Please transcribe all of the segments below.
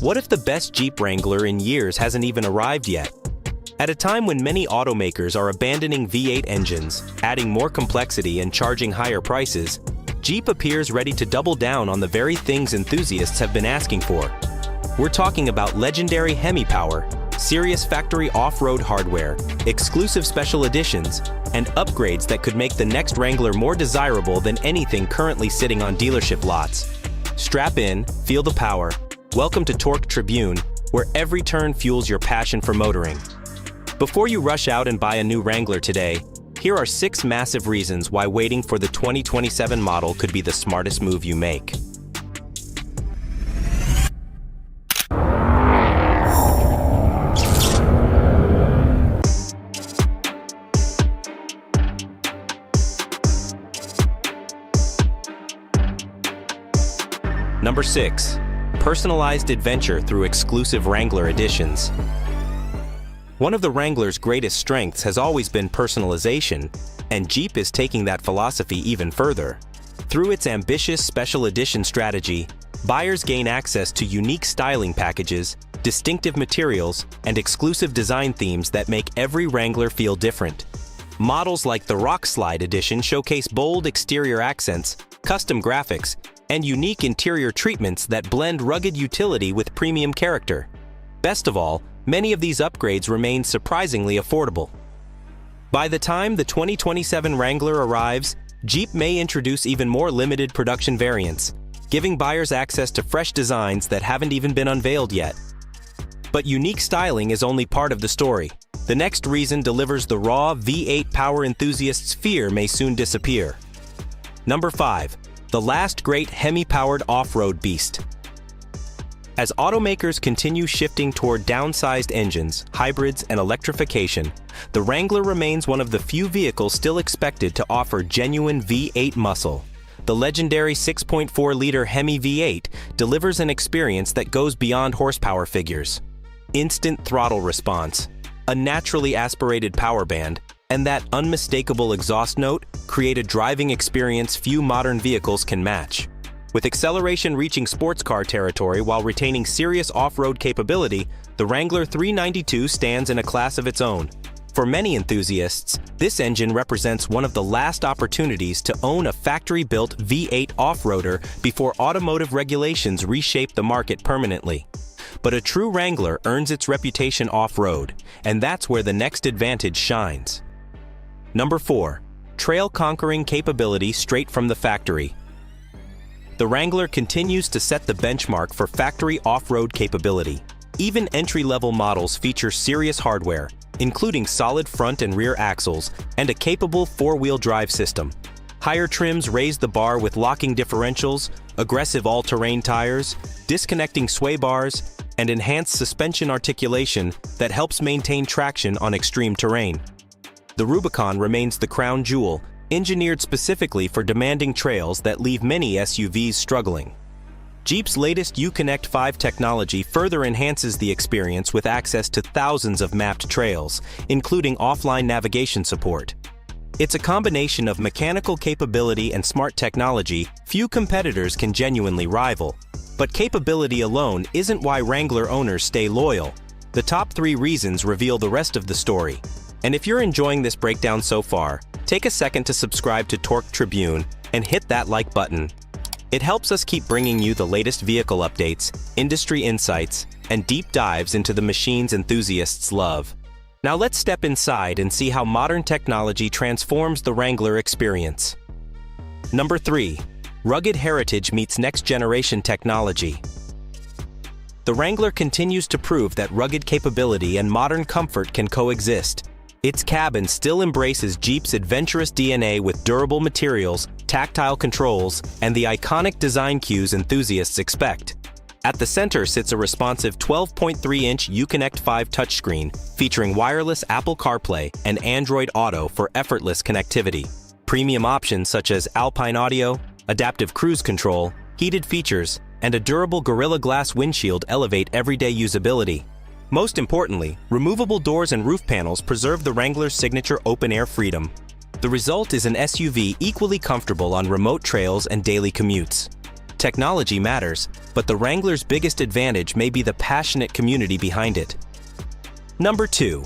What if the best Jeep Wrangler in years hasn't even arrived yet? At a time when many automakers are abandoning V8 engines, adding more complexity and charging higher prices, Jeep appears ready to double down on the very things enthusiasts have been asking for. We're talking about legendary HEMI-Powered, serious factory off-road hardware, exclusive special editions, and upgrades that could make the next Wrangler more desirable than anything currently sitting on dealership lots. Strap in, feel the power. Welcome to Torque Tribune, where every turn fuels your passion for motoring. Before you rush out and buy a new Wrangler today, here are 6 massive reasons why waiting for the 2027 model could be the smartest move you make. Number 6. Personalized adventure through exclusive Wrangler editions. One of the Wrangler's greatest strengths has always been personalization, and Jeep is taking that philosophy even further. Through its ambitious special edition strategy, buyers gain access to unique styling packages, distinctive materials, and exclusive design themes that make every Wrangler feel different. Models like the Rock Slide edition showcase bold exterior accents, custom graphics, and unique interior treatments that blend rugged utility with premium character. Best of all, many of these upgrades remain surprisingly affordable. By the time the 2027 Wrangler arrives, Jeep may introduce even more limited production variants, giving buyers access to fresh designs that haven't even been unveiled yet. But unique styling is only part of the story. The next reason delivers the raw V8 power enthusiasts' fear may soon disappear. Number 5. The last great HEMI-powered off-road beast. As automakers continue shifting toward downsized engines, hybrids, and electrification, the Wrangler remains one of the few vehicles still expected to offer genuine V8 muscle. The legendary 6.4-liter HEMI V8 delivers an experience that goes beyond horsepower figures. Instant throttle response, a naturally aspirated power band, and that unmistakable exhaust note create a driving experience few modern vehicles can match. With acceleration reaching sports car territory while retaining serious off-road capability, the Wrangler 392 stands in a class of its own. For many enthusiasts, this engine represents one of the last opportunities to own a factory-built V8 off-roader before automotive regulations reshape the market permanently. But a true Wrangler earns its reputation off-road, and that's where the next advantage shines. Number 4. Trail-conquering capability straight from the factory. The Wrangler continues to set the benchmark for factory off-road capability. Even entry-level models feature serious hardware, including solid front and rear axles and a capable 4-wheel drive system. Higher trims raise the bar with locking differentials, aggressive all-terrain tires, disconnecting sway bars, and enhanced suspension articulation that helps maintain traction on extreme terrain. The Rubicon remains the crown jewel, engineered specifically for demanding trails that leave many SUVs struggling. Jeep's latest Uconnect 5 technology further enhances the experience with access to thousands of mapped trails, including offline navigation support. It's a combination of mechanical capability and smart technology few competitors can genuinely rival. But capability alone isn't why Wrangler owners stay loyal. The top 3 reasons reveal the rest of the story. And if you're enjoying this breakdown so far, take a second to subscribe to Torque Tribune and hit that like button. It helps us keep bringing you the latest vehicle updates, industry insights, and deep dives into the machines enthusiasts love. Now let's step inside and see how modern technology transforms the Wrangler experience. Number 3. Rugged heritage meets next-generation technology. The Wrangler continues to prove that rugged capability and modern comfort can coexist. Its cabin still embraces Jeep's adventurous DNA with durable materials, tactile controls, and the iconic design cues enthusiasts expect. At the center sits a responsive 12.3-inch Uconnect 5 touchscreen featuring wireless Apple CarPlay and Android Auto for effortless connectivity. Premium options such as Alpine Audio, adaptive cruise control, heated features, and a durable Gorilla Glass windshield elevate everyday usability. Most importantly, removable doors and roof panels preserve the Wrangler's signature open-air freedom. The result is an SUV equally comfortable on remote trails and daily commutes. Technology matters, but the Wrangler's biggest advantage may be the passionate community behind it. Number 2.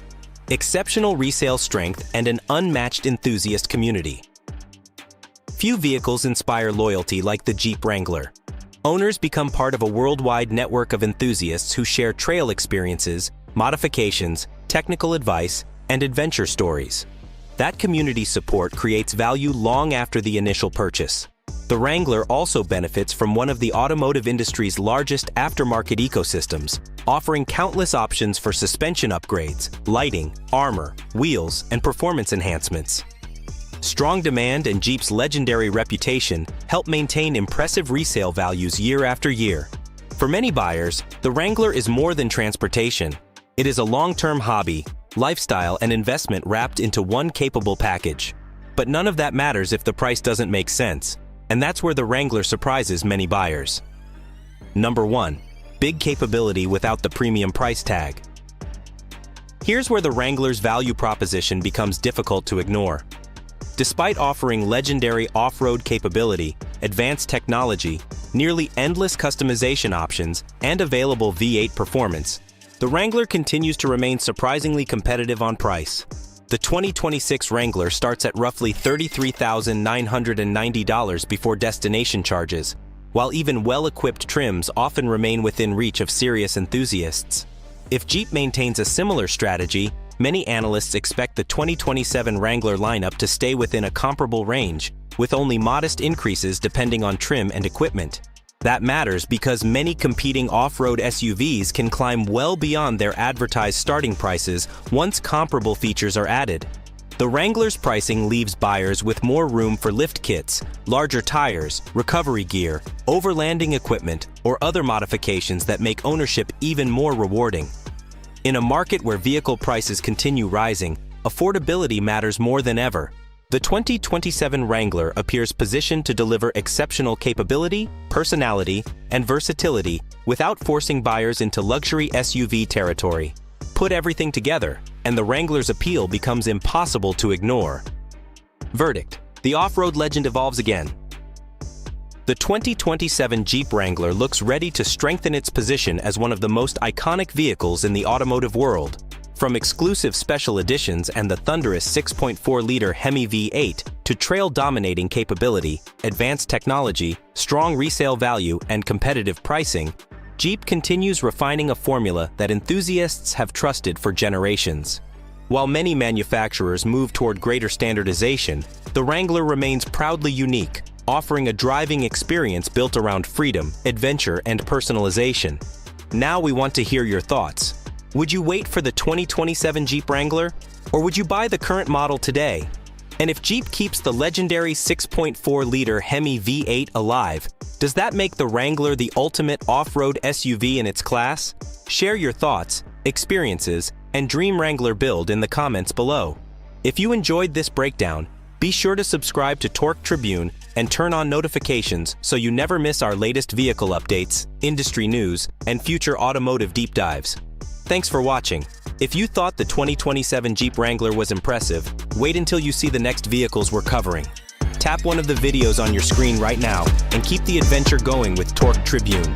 Exceptional resale strength and an unmatched enthusiast community. Few vehicles inspire loyalty like the Jeep Wrangler. Owners become part of a worldwide network of enthusiasts who share trail experiences, modifications, technical advice, and adventure stories. That community support creates value long after the initial purchase. The Wrangler also benefits from one of the automotive industry's largest aftermarket ecosystems, offering countless options for suspension upgrades, lighting, armor, wheels, and performance enhancements. Strong demand and Jeep's legendary reputation help maintain impressive resale values year after year. For many buyers, the Wrangler is more than transportation. It is a long-term hobby, lifestyle, and investment wrapped into one capable package. But none of that matters if the price doesn't make sense, and that's where the Wrangler surprises many buyers. Number 1. Big capability without the premium price tag. Here's where the Wrangler's value proposition becomes difficult to ignore. Despite offering legendary off-road capability, advanced technology, nearly endless customization options, and available V8 performance, the Wrangler continues to remain surprisingly competitive on price. The 2026 Wrangler starts at roughly $33,990 before destination charges, while even well-equipped trims often remain within reach of serious enthusiasts. If Jeep maintains a similar strategy, many analysts expect the 2027 Wrangler lineup to stay within a comparable range, with only modest increases depending on trim and equipment. That matters because many competing off-road SUVs can climb well beyond their advertised starting prices once comparable features are added. The Wrangler's pricing leaves buyers with more room for lift kits, larger tires, recovery gear, overlanding equipment, or other modifications that make ownership even more rewarding. In a market where vehicle prices continue rising, affordability matters more than ever. The 2027 Wrangler appears positioned to deliver exceptional capability, personality, and versatility without forcing buyers into luxury SUV territory. Put everything together, and the Wrangler's appeal becomes impossible to ignore. Verdict: the off-road legend evolves again. The 2027 Jeep Wrangler looks ready to strengthen its position as one of the most iconic vehicles in the automotive world. From exclusive special editions and the thunderous 6.4-liter HEMI V8 to trail-dominating capability, advanced technology, strong resale value, and competitive pricing, Jeep continues refining a formula that enthusiasts have trusted for generations. While many manufacturers move toward greater standardization, the Wrangler remains proudly unique, offering a driving experience built around freedom, adventure, and personalization. Now we want to hear your thoughts. Would you wait for the 2027 Jeep Wrangler? Or would you buy the current model today? And if Jeep keeps the legendary 6.4-liter HEMI V8 alive, does that make the Wrangler the ultimate off-road SUV in its class? Share your thoughts, experiences, and dream Wrangler build in the comments below. If you enjoyed this breakdown, be sure to subscribe to Torque Tribune and turn on notifications so you never miss our latest vehicle updates, industry news, and future automotive deep dives. Thanks for watching. If you thought the 2027 Jeep Wrangler was impressive, wait until you see the next vehicles we're covering. Tap one of the videos on your screen right now and keep the adventure going with Torque Tribune.